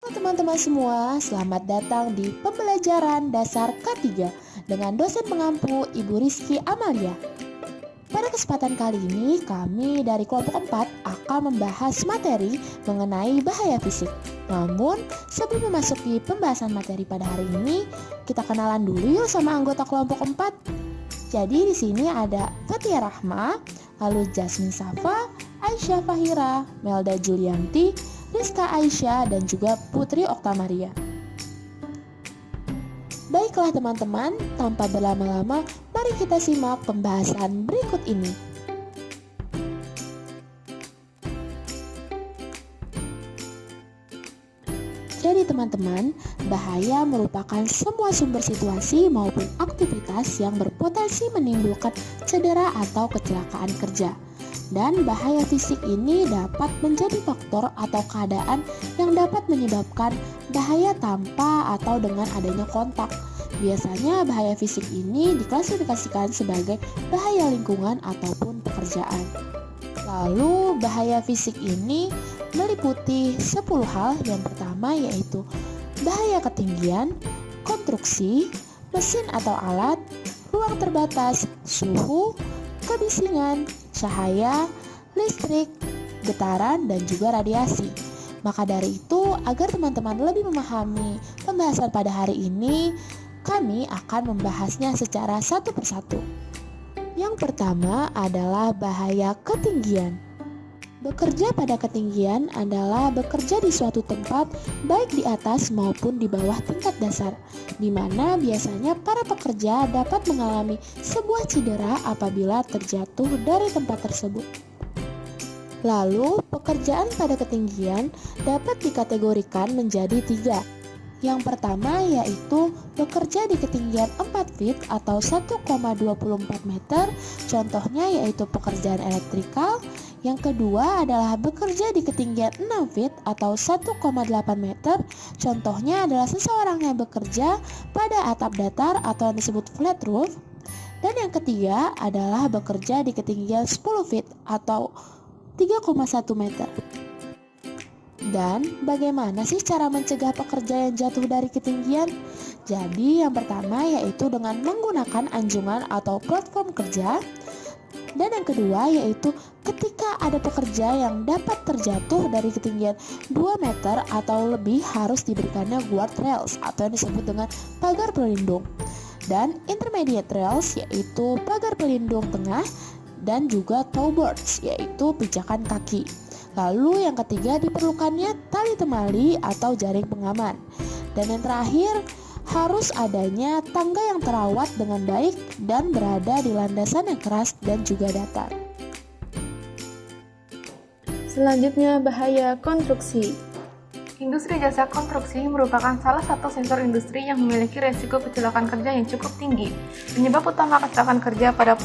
Halo teman-teman semua, selamat datang di pembelajaran dasar K3 dengan dosen pengampu Ibu Rizky Amalia. Pada kesempatan kali ini, kami dari kelompok 4 akan membahas materi mengenai bahaya fisik. Namun, sebelum memasuki pembahasan materi pada hari ini, kita kenalan dulu yuk sama anggota kelompok 4. Jadi di sini ada Fatia Rahma, lalu Jasmine Safa, Aisyah Fahira, Melda Julianti, Rizka Aisyah, dan juga Putri Oktamaria. Baiklah teman-teman, tanpa berlama-lama, mari kita simak pembahasan berikut ini. Jadi teman-teman, bahaya merupakan semua sumber situasi maupun aktivitas yang berpotensi menimbulkan cedera atau kecelakaan kerja. Dan bahaya fisik ini dapat menjadi faktor atau keadaan yang dapat menyebabkan bahaya tanpa atau dengan adanya kontak. Biasanya bahaya fisik ini diklasifikasikan sebagai bahaya lingkungan ataupun pekerjaan. Lalu bahaya fisik ini meliputi 10 hal. Yang pertama yaitu bahaya ketinggian, konstruksi, mesin atau alat, ruang terbatas, suhu, kebisingan, cahaya, listrik, getaran, dan juga radiasi. Maka dari itu, agar teman-teman lebih memahami pembahasan pada hari ini, kami akan membahasnya secara satu persatu. Yang pertama adalah bahaya ketinggian. Bekerja pada ketinggian adalah bekerja di suatu tempat baik di atas maupun di bawah tingkat dasar, di mana biasanya para pekerja dapat mengalami sebuah cedera apabila terjatuh dari tempat tersebut. Lalu, pekerjaan pada ketinggian dapat dikategorikan menjadi 3. Yang pertama yaitu bekerja di ketinggian 4 feet atau 1,24 meter, contohnya yaitu pekerjaan elektrikal. Yang kedua adalah bekerja di ketinggian 6 feet atau 1,8 meter, contohnya adalah seseorang yang bekerja pada atap datar atau yang disebut flat roof. Dan yang ketiga adalah bekerja di ketinggian 10 feet atau 3,1 meter. Dan bagaimana sih cara mencegah pekerja yang jatuh dari ketinggian? Jadi yang pertama yaitu dengan menggunakan anjungan atau platform kerja. Dan yang kedua yaitu ketika ada pekerja yang dapat terjatuh dari ketinggian 2 meter atau lebih harus diberikannya guard rails atau yang disebut dengan pagar pelindung. Dan intermediate rails yaitu pagar pelindung tengah dan juga toe boards yaitu pijakan kaki. Lalu yang ketiga diperlukannya tali temali atau jaring pengaman. Dan yang terakhir harus adanya tangga yang terawat dengan baik dan berada di landasan yang keras dan juga datar. Selanjutnya bahaya konstruksi. Industri jasa konstruksi merupakan salah satu sektor industri yang memiliki resiko kecelakaan kerja yang cukup tinggi. Penyebab utama kecelakaan kerja pada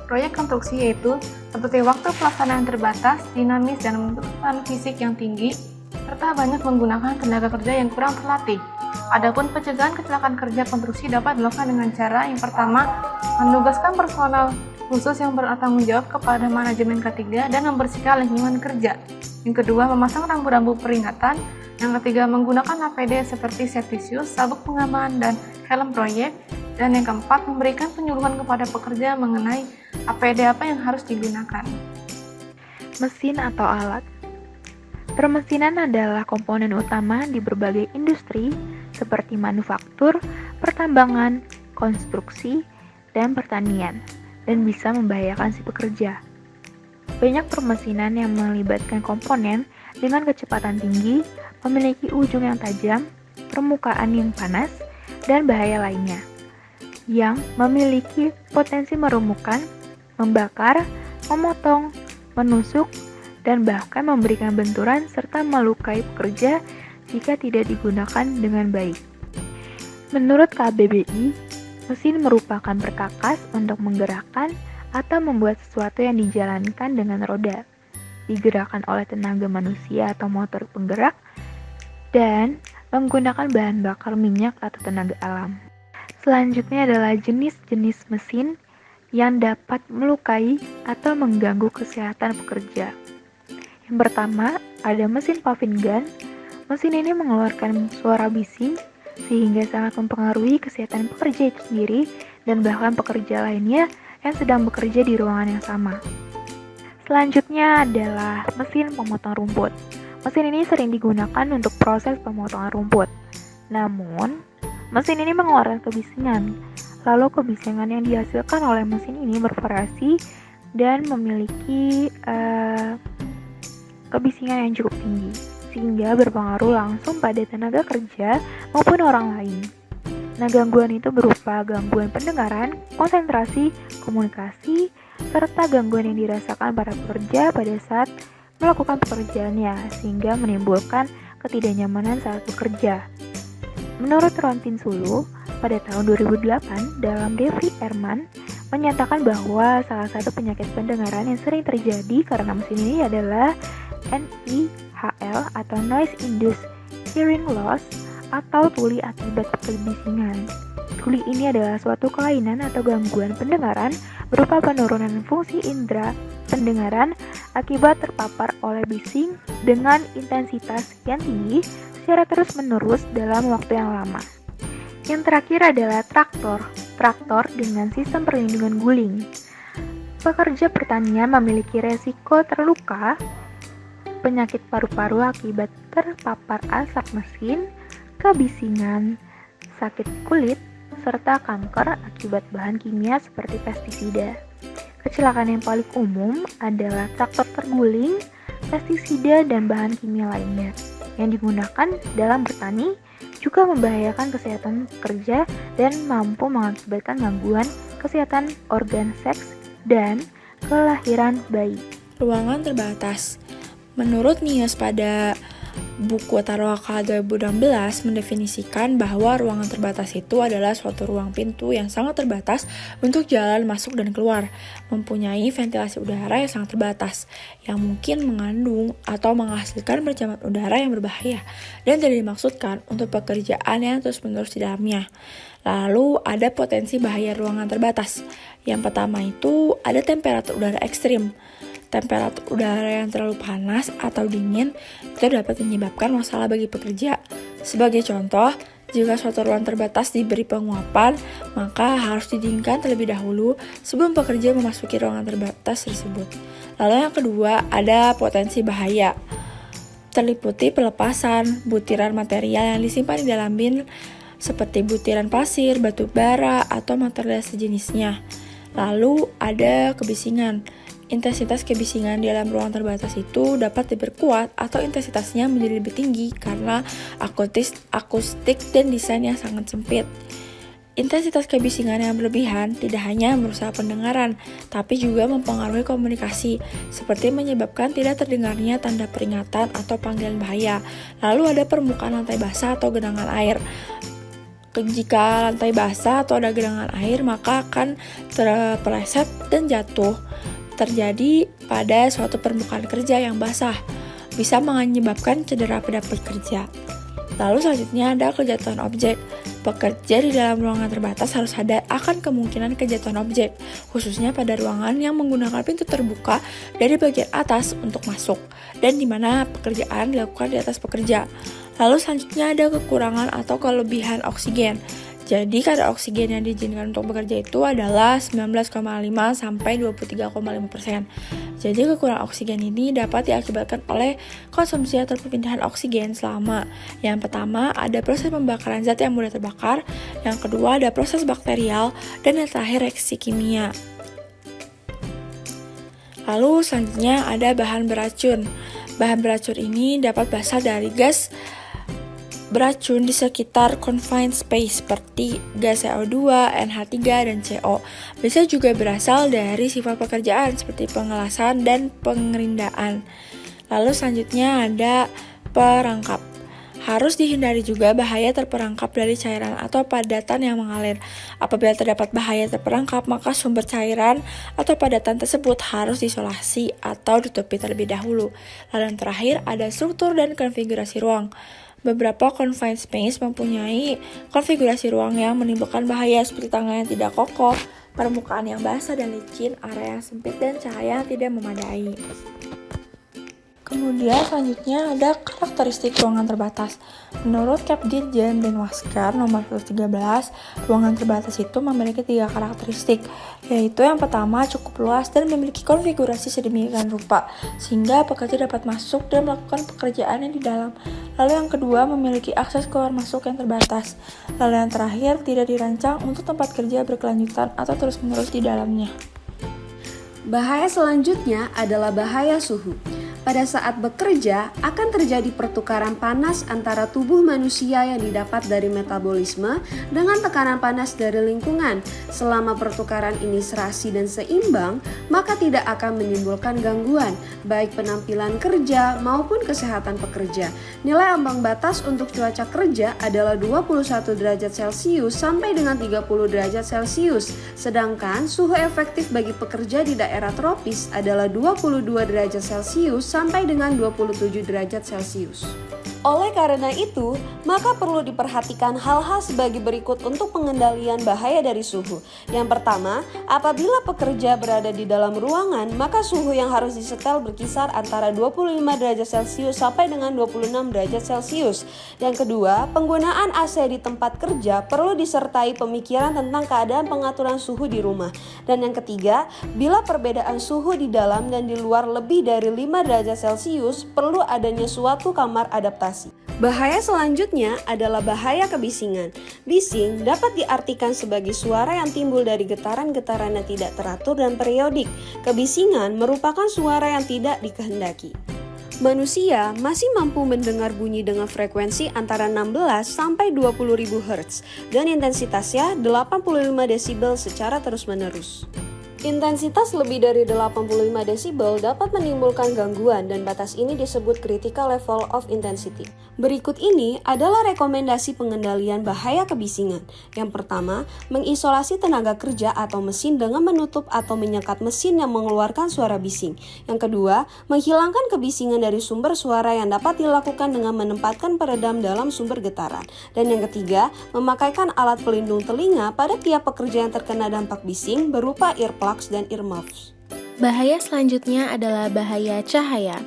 proyek konstruksi yaitu seperti waktu pelaksanaan terbatas, dinamis dan membutuhkan fisik yang tinggi, serta banyak menggunakan tenaga kerja yang kurang terlatih. Adapun pencegahan kecelakaan kerja konstruksi dapat dilakukan dengan cara yang pertama, menugaskan personal khusus yang bertanggung jawab kepada manajemen K3 dan membersihkan lingkungan kerja. Yang kedua, memasang rambu-rambu peringatan. Yang ketiga, menggunakan APD seperti safety shoes, sabuk pengaman, dan helm proyek. Dan yang keempat, memberikan penyuluhan kepada pekerja mengenai APD apa yang harus digunakan. Mesin atau alat. Permesinan adalah komponen utama di berbagai industri seperti manufaktur, pertambangan, konstruksi, dan pertanian, dan bisa membahayakan si pekerja. Banyak permesinan yang melibatkan komponen dengan kecepatan tinggi, memiliki ujung yang tajam, permukaan yang panas, dan bahaya lainnya, yang memiliki potensi merumukan, membakar, memotong, menusuk, dan bahkan memberikan benturan serta melukai pekerja jika tidak digunakan dengan baik. Menurut KBBI, mesin merupakan perkakas untuk menggerakkan atau membuat sesuatu yang dijalankan dengan roda, digerakkan oleh tenaga manusia atau motor penggerak, dan menggunakan bahan bakar minyak atau tenaga alam. Selanjutnya adalah jenis-jenis mesin yang dapat melukai atau mengganggu kesehatan pekerja. Yang pertama, ada mesin paving gun. Mesin ini mengeluarkan suara bising sehingga sangat mempengaruhi kesehatan pekerja itu sendiri dan bahkan pekerja lainnya yang sedang bekerja di ruangan yang sama. Selanjutnya adalah mesin pemotong rumput. Mesin ini sering digunakan untuk proses pemotongan rumput. Namun, mesin ini mengeluarkan kebisingan. Lalu kebisingan yang dihasilkan oleh mesin ini bervariasi dan memiliki kebisingan yang cukup tinggi, sehingga berpengaruh langsung pada tenaga kerja maupun orang lain. Nah, gangguan itu berupa gangguan pendengaran, konsentrasi, komunikasi, serta gangguan yang dirasakan para pekerja pada saat melakukan pekerjaannya, sehingga menimbulkan ketidaknyamanan saat bekerja. Menurut Rontin Sulu, pada tahun 2008, dalam Devi Erman menyatakan bahwa salah satu penyakit pendengaran yang sering terjadi karena mesin ini adalah NIHL atau Noise Induced Hearing Loss atau tuli akibat kebisingan. Tuli ini adalah suatu kelainan atau gangguan pendengaran berupa penurunan fungsi indera pendengaran akibat terpapar oleh bising dengan intensitas yang tinggi secara terus-menerus dalam waktu yang lama. Yang terakhir adalah traktor dengan sistem perlindungan guling. Pekerja pertanian memiliki resiko terluka, penyakit paru-paru akibat terpapar asap mesin, kebisingan, sakit kulit, serta kanker akibat bahan kimia seperti pestisida. Kecelakaan yang paling umum adalah traktor terguling, pestisida, dan bahan kimia lainnya yang digunakan dalam bertani juga membahayakan kesehatan pekerja dan mampu mengakibatkan gangguan kesehatan organ seks dan kelahiran bayi. Ruangan terbatas. Menurut Nias pada buku Taruaka 2016 mendefinisikan bahwa ruangan terbatas itu adalah suatu ruang pintu yang sangat terbatas untuk jalan masuk dan keluar, mempunyai ventilasi udara yang sangat terbatas, yang mungkin mengandung atau menghasilkan percikan udara yang berbahaya dan tidak dimaksudkan untuk pekerjaan yang terus-menerus di dalamnya. Lalu ada potensi bahaya ruangan terbatas. Yang pertama itu ada temperatur udara ekstrim. Temperatur udara yang terlalu panas atau dingin itu dapat menyebabkan masalah bagi pekerja. Sebagai contoh, jika suatu ruang terbatas diberi penguapan, maka harus didinginkan terlebih dahulu sebelum pekerja memasuki ruangan terbatas tersebut. Lalu yang kedua, ada potensi bahaya. Terliputi pelepasan butiran material yang disimpan di dalam bin seperti butiran pasir, batu bara, atau material sejenisnya. Lalu ada kebisingan. Intensitas kebisingan di dalam ruang terbatas itu dapat diperkuat atau intensitasnya menjadi lebih tinggi karena akustik dan desain yang sangat sempit. Intensitas kebisingan yang berlebihan tidak hanya merusak pendengaran, tapi juga mempengaruhi komunikasi, seperti menyebabkan tidak terdengarnya tanda peringatan atau panggilan bahaya. Lalu ada permukaan lantai basah atau genangan air. Jika lantai basah atau ada genangan air, maka akan terpeleset dan jatuh. Terjadi pada suatu permukaan kerja yang basah, bisa menyebabkan cedera pada pekerja. Lalu selanjutnya ada kejatuhan objek. Pekerja di dalam ruangan terbatas harus sadar akan kemungkinan kejatuhan objek, khususnya pada ruangan yang menggunakan pintu terbuka dari bagian atas untuk masuk, dan di mana pekerjaan dilakukan di atas pekerja. Lalu selanjutnya ada kekurangan atau kelebihan oksigen. Jadi kadar oksigen yang diizinkan untuk bekerja itu adalah 19,5 sampai 23,5%. Jadi kekurangan oksigen ini dapat diakibatkan oleh konsumsi atau perpindahan oksigen selama yang pertama ada proses pembakaran zat yang mudah terbakar, yang kedua ada proses bakterial, dan yang terakhir reaksi kimia. Lalu selanjutnya ada bahan beracun. Bahan beracun ini dapat berasal dari gas beracun di sekitar confined space seperti gas CO2, NH3, dan CO. Bisa juga berasal dari sifat pekerjaan seperti pengelasan dan pengerindaan. Lalu selanjutnya ada perangkap. Harus dihindari juga bahaya terperangkap dari cairan atau padatan yang mengalir. Apabila terdapat bahaya terperangkap, maka sumber cairan atau padatan tersebut harus diisolasi atau ditutupi terlebih dahulu. Lalu yang terakhir ada struktur dan konfigurasi ruang. Beberapa confined space mempunyai konfigurasi ruang yang menimbulkan bahaya seperti tangga yang tidak kokoh, permukaan yang basah dan licin, area yang sempit, dan cahaya yang tidak memadai. Kemudian selanjutnya ada karakteristik ruangan terbatas. Menurut Kapdirjen Denwascar nomor 113, ruangan terbatas itu memiliki 3 karakteristik, yaitu yang pertama cukup luas dan memiliki konfigurasi sedemikian rupa, sehingga pekerja dapat masuk dan melakukan pekerjaannya di dalam. Lalu yang kedua memiliki akses keluar masuk yang terbatas. Lalu yang terakhir tidak dirancang untuk tempat kerja berkelanjutan atau terus-menerus di dalamnya. Bahaya selanjutnya adalah bahaya suhu. Pada saat bekerja, akan terjadi pertukaran panas antara tubuh manusia yang didapat dari metabolisme dengan tekanan panas dari lingkungan. Selama pertukaran ini serasi dan seimbang, maka tidak akan menimbulkan gangguan, baik penampilan kerja maupun kesehatan pekerja. Nilai ambang batas untuk cuaca kerja adalah 21 derajat Celcius sampai dengan 30 derajat Celcius, sedangkan suhu efektif bagi pekerja di daerah tropis adalah 22 derajat Celcius sampai dengan 27 derajat Celcius. Oleh karena itu, maka perlu diperhatikan hal-hal sebagai berikut untuk pengendalian bahaya dari suhu. Yang pertama, apabila pekerja berada di dalam ruangan, maka suhu yang harus disetel berkisar antara 25 derajat Celcius sampai dengan 26 derajat Celcius. Yang kedua, penggunaan AC di tempat kerja perlu disertai pemikiran tentang keadaan pengaturan suhu di rumah. Dan yang ketiga, bila perbedaan suhu di dalam dan di luar lebih dari 5 derajat Celcius, perlu adanya suatu kamar adaptasi. Bahaya selanjutnya adalah bahaya kebisingan. Bising dapat diartikan sebagai suara yang timbul dari getaran-getaran yang tidak teratur dan periodik. Kebisingan merupakan suara yang tidak dikehendaki. Manusia masih mampu mendengar bunyi dengan frekuensi antara 16 sampai 20.000 Hz dan intensitasnya 85 desibel secara terus-menerus. Intensitas lebih dari 85 desibel dapat menimbulkan gangguan dan batas ini disebut critical level of intensity. Berikut ini adalah rekomendasi pengendalian bahaya kebisingan. Yang pertama, mengisolasi tenaga kerja atau mesin dengan menutup atau menyekat mesin yang mengeluarkan suara bising. Yang kedua, menghilangkan kebisingan dari sumber suara yang dapat dilakukan dengan menempatkan peredam dalam sumber getaran. Dan yang ketiga, memakaikan alat pelindung telinga pada tiap pekerja yang terkena dampak bising berupa earplugs dan earmuffs. Bahaya selanjutnya adalah bahaya cahaya.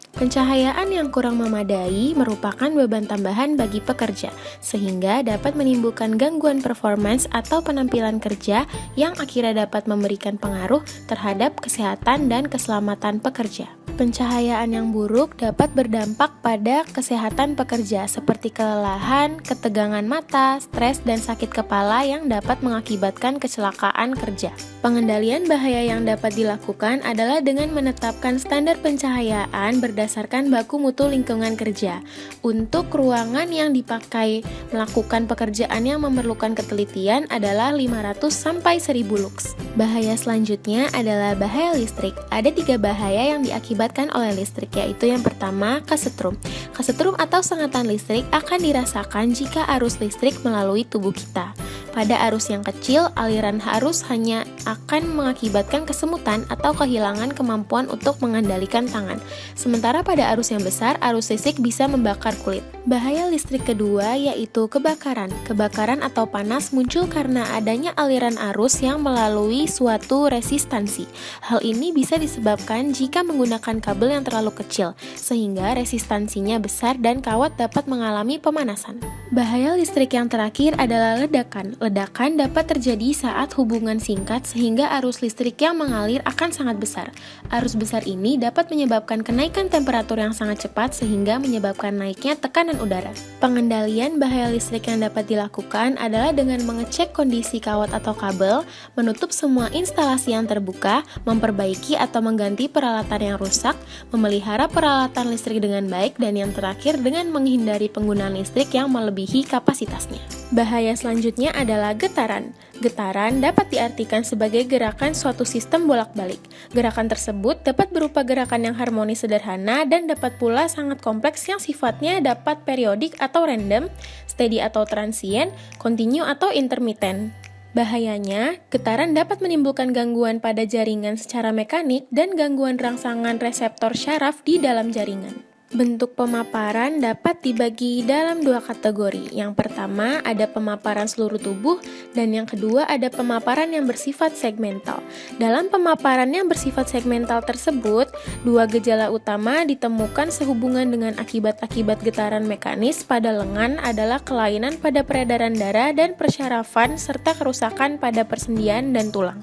Pencahayaan yang kurang memadai merupakan beban tambahan bagi pekerja, sehingga dapat menimbulkan gangguan performance atau penampilan kerja yang akhirnya dapat memberikan pengaruh terhadap kesehatan dan keselamatan pekerja. Pencahayaan yang buruk dapat berdampak pada kesehatan pekerja seperti kelelahan, ketegangan mata, stres, dan sakit kepala yang dapat mengakibatkan kecelakaan kerja. Pengendalian bahaya yang dapat dilakukan adalah dengan menetapkan standar pencahayaan berdasarkan baku mutu lingkungan kerja. Untuk ruangan yang dipakai melakukan pekerjaan yang memerlukan ketelitian adalah 500 sampai 1000 lux. Bahaya selanjutnya adalah bahaya listrik. Ada 3 bahaya yang diakibatkan oleh listrik, yaitu yang pertama, kesetrum. Kesetrum atau sengatan listrik akan dirasakan jika arus listrik melalui tubuh kita. Pada arus yang kecil, aliran arus hanya akan mengakibatkan kesemutan atau kehilangan kemampuan untuk mengendalikan tangan. Sementara pada arus yang besar, arus listrik bisa membakar kulit. Bahaya listrik kedua yaitu kebakaran. Kebakaran atau panas muncul karena adanya aliran arus yang melalui suatu resistansi. Hal ini bisa disebabkan jika menggunakan kabel yang terlalu kecil, sehingga resistansinya besar dan kawat dapat mengalami pemanasan. Bahaya listrik yang terakhir adalah ledakan. Ledakan dapat terjadi saat hubungan singkat sehingga arus listrik yang mengalir akan sangat besar. Arus besar ini dapat menyebabkan kenaikan temperatur yang sangat cepat sehingga menyebabkan naiknya tekanan udara. Pengendalian bahaya listrik yang dapat dilakukan adalah dengan mengecek kondisi kawat atau kabel, menutup semua instalasi yang terbuka, memperbaiki atau mengganti peralatan yang rusak, memelihara peralatan listrik dengan baik, dan yang terakhir dengan menghindari penggunaan listrik yang melebihi kapasitasnya. Bahaya selanjutnya adalah getaran. Getaran dapat diartikan sebagai gerakan suatu sistem bolak-balik. Gerakan tersebut dapat berupa gerakan yang harmonis sederhana dan dapat pula sangat kompleks yang sifatnya dapat periodik atau random, steady atau transient, continue atau intermittent. Bahayanya, getaran dapat menimbulkan gangguan pada jaringan secara mekanik dan gangguan rangsangan reseptor syaraf di dalam jaringan. Bentuk pemaparan dapat dibagi dalam dua kategori. Yang pertama ada pemaparan seluruh tubuh dan yang kedua ada pemaparan yang bersifat segmental. Dalam pemaparan yang bersifat segmental tersebut, dua gejala utama ditemukan sehubungan dengan akibat-akibat getaran mekanis pada lengan adalah kelainan pada peredaran darah dan persyarafan serta kerusakan pada persendian dan tulang.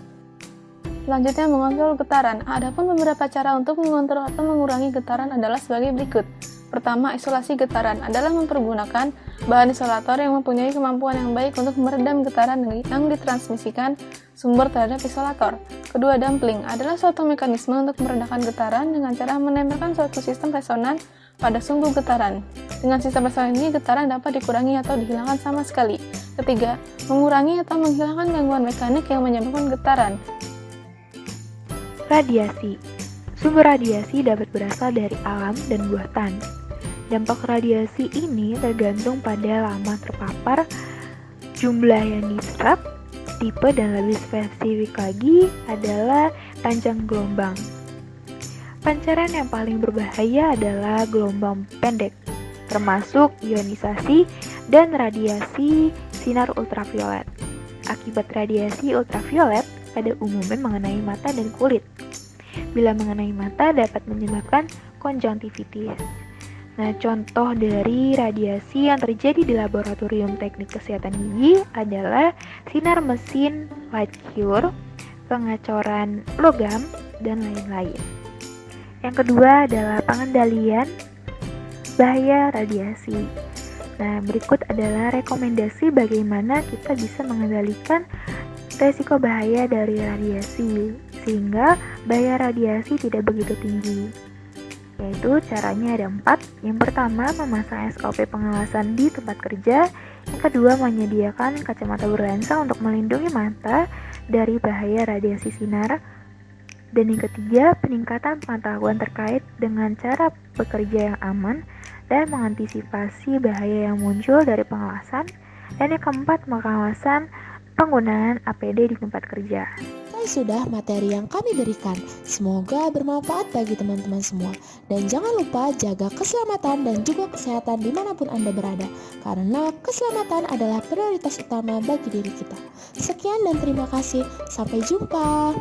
Selanjutnya mengontrol getaran. Adapun beberapa cara untuk mengontrol atau mengurangi getaran adalah sebagai berikut. Pertama, isolasi getaran adalah mempergunakan bahan isolator yang mempunyai kemampuan yang baik untuk meredam getaran yang ditransmisikan sumber terhadap isolator. Kedua, dampling adalah suatu mekanisme untuk meredakan getaran dengan cara menempelkan suatu sistem resonan pada sumbu getaran. Dengan sistem resonan ini, getaran dapat dikurangi atau dihilangkan sama sekali. Ketiga, mengurangi atau menghilangkan gangguan mekanik yang menyebabkan getaran. Radiasi. Sumber radiasi dapat berasal dari alam dan buatan. Dampak radiasi ini tergantung pada lama terpapar, jumlah yang diserap, tipe dan lebih spesifik lagi adalah panjang gelombang. Pancaran yang paling berbahaya adalah gelombang pendek, termasuk ionisasi dan radiasi sinar ultraviolet. Akibat radiasi ultraviolet pada umumnya mengenai mata dan kulit. Bila mengenai mata dapat menyebabkan konjungtivitis. Nah, contoh dari radiasi yang terjadi di laboratorium teknik kesehatan gigi adalah sinar mesin light cure, pengacoran logam, dan lain-lain. Yang kedua adalah pengendalian bahaya radiasi. Nah, berikut adalah rekomendasi bagaimana kita bisa mengendalikan resiko bahaya dari radiasi, sehingga bahaya radiasi tidak begitu tinggi. Yaitu caranya ada 4. Yang pertama, memasang SOP pengawasan di tempat kerja. Yang kedua, menyediakan kacamata berlensa untuk melindungi mata dari bahaya radiasi sinar. Dan yang ketiga, peningkatan pengetahuan terkait dengan cara bekerja yang aman dan mengantisipasi bahaya yang muncul dari pengawasan. Dan yang keempat, pengawasan penggunaan APD di tempat kerja. Sudah materi yang kami berikan. Semoga bermanfaat bagi teman-teman semua. Dan jangan lupa jaga keselamatan dan juga kesehatan dimanapun Anda berada. Karena keselamatan adalah prioritas utama bagi diri kita. Sekian dan terima kasih. Sampai jumpa.